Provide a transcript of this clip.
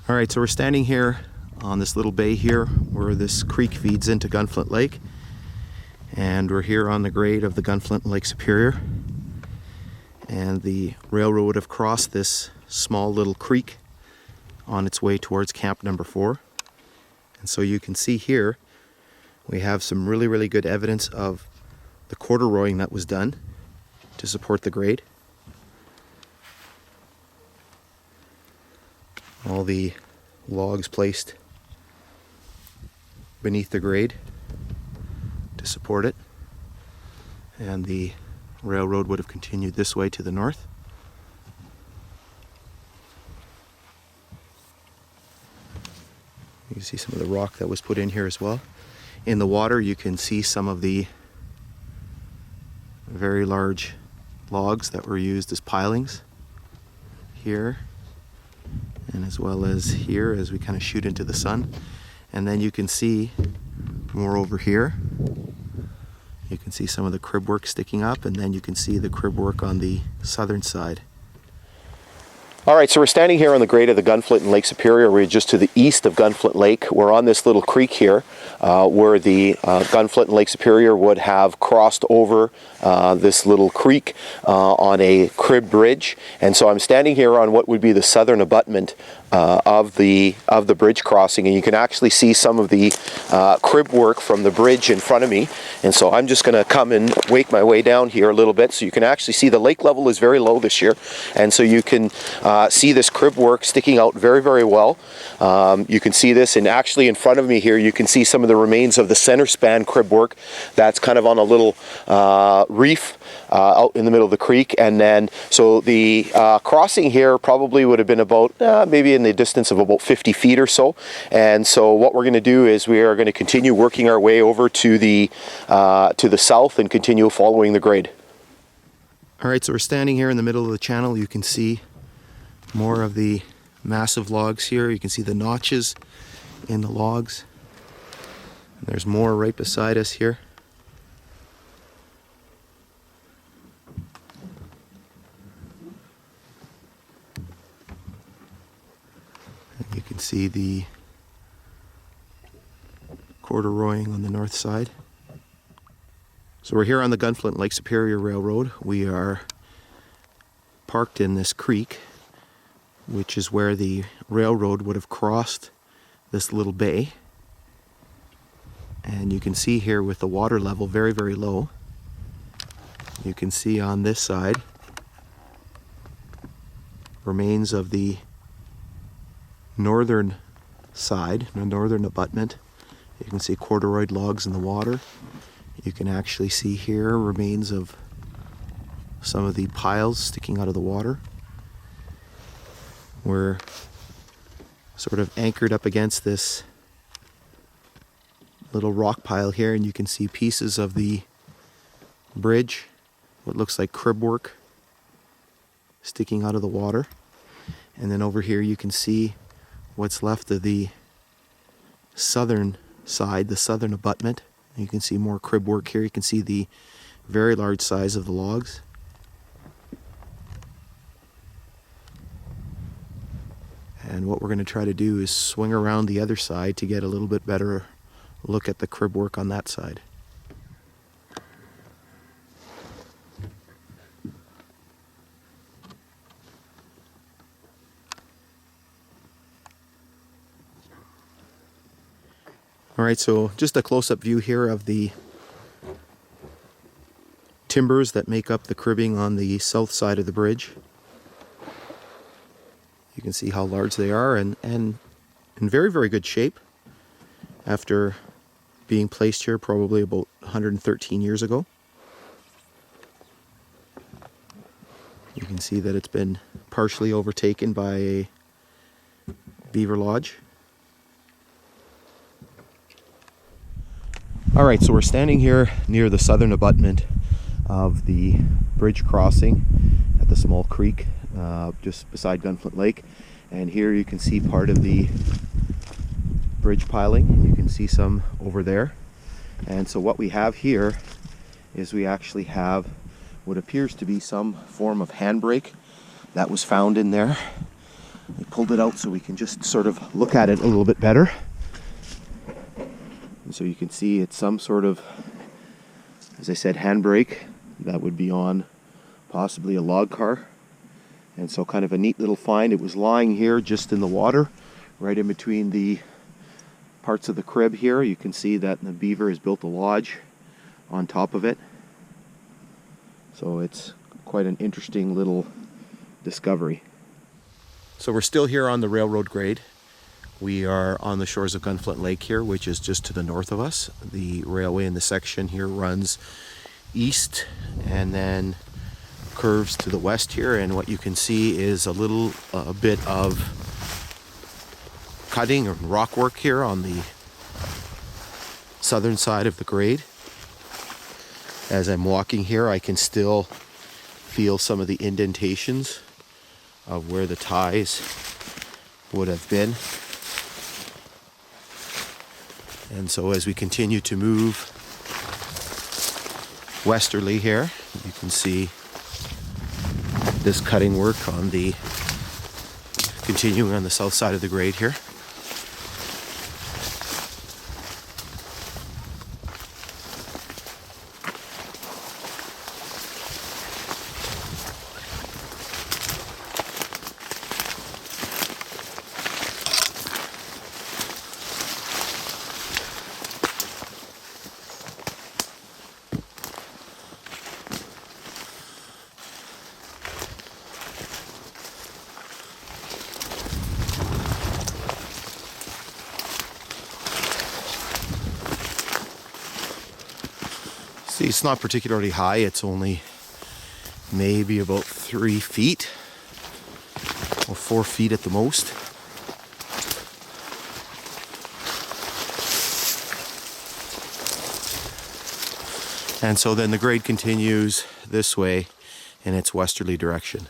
All right, so we're standing here on this little bay here where this creek feeds into Gunflint Lake, and we're here on the grade of the Gunflint Lake Superior, and the railroad would have crossed this small little creek on its way towards camp number 4. And so you can see here we have some really good evidence of the corduroying that was done to support the grade. All the logs placed beneath the grade to support it, and the railroad would have continued this way to the north. You can see some of the rock that was put in here as well. In the water you can see some of the very large logs that were used as pilings here, and as well as here as we kind of shoot into the sun. And then you can see more over here. You can see some of the crib work sticking up, and then you can see the crib work on the southern side. All right, so we're standing here on the grade of the Gunflint and Lake Superior. We're just to the east of Gunflint Lake. We're on this little creek here where the Gunflint and Lake Superior would have crossed over this little creek on a crib bridge. And so I'm standing here on what would be the southern abutment of the bridge crossing, and you can actually see some of the crib work from the bridge in front of me. And so I'm just going to come and wake my way down here a little bit so you can actually see the lake level is very low this year, and so you can see this crib work sticking out very well. You can see this, and actually in front of me here you can see some of the remains of the center span crib work that's kind of on a little reef out in the middle of the creek. And then so the crossing here probably would have been about maybe in the distance of about 50 feet or so. And so what we're going to do is we are going to continue working our way over to the south and continue following the grade. All right, so we're standing here in the middle of the channel. You can see more of the massive logs here. You can see the notches in the logs. And there's more right beside us here. And you can see the corduroying on the north side. So we're here on the Gunflint Lake Superior Railroad. We are parked in this creek, which is where the railroad would have crossed this little bay. And you can see here with the water level very low, you can see on this side remains of the northern side, the northern abutment. You can see corduroyed logs in the water. You can actually see here remains of some of the piles sticking out of the water. We're sort of anchored up against this little rock pile here, and you can see pieces of the bridge, what looks like crib work, sticking out of the water. And then over here you can see what's left of the southern side, the southern abutment. You can see more crib work here. You can see the very large size of the logs. And what we're going to try to do is swing around the other side to get a little bit better look at the crib work on that side. All right, so just a close-up view here of the timbers that make up the cribbing on the south side of the bridge. You can see how large they are, and in very good shape after being placed here probably about 113 years ago. You can see that it's been partially overtaken by a beaver lodge. All right, so we're standing here near the southern abutment of the bridge crossing at the small creek just beside Gunflint Lake, and here you can see part of the bridge piling. You can see some over there. And so what we have here is we actually have what appears to be some form of handbrake that was found in there. I pulled it out so we can just sort of look at it a little bit better. And so you can see it's some sort of, as I said, handbrake that would be on possibly a log car. And so kind of a neat little find. It was lying here just in the water, right in between the parts of the crib here. You can see that the beaver has built a lodge on top of it. So it's quite an interesting little discovery. So we're still here on the railroad grade. We are on the shores of Gunflint Lake here, which is just to the north of us. The railway in the section here runs east and then curves to the west here, and what you can see is a little bit of cutting or rock work here on the southern side of the grade. As I'm walking here, I can still feel some of the indentations of where the ties would have been. And so as we continue to move westerly here, you can see this cutting work on the continuing on the south side of the grade here. See, it's not particularly high. It's only maybe about 3 feet or 4 feet at the most. And so then the grade continues this way in its westerly direction.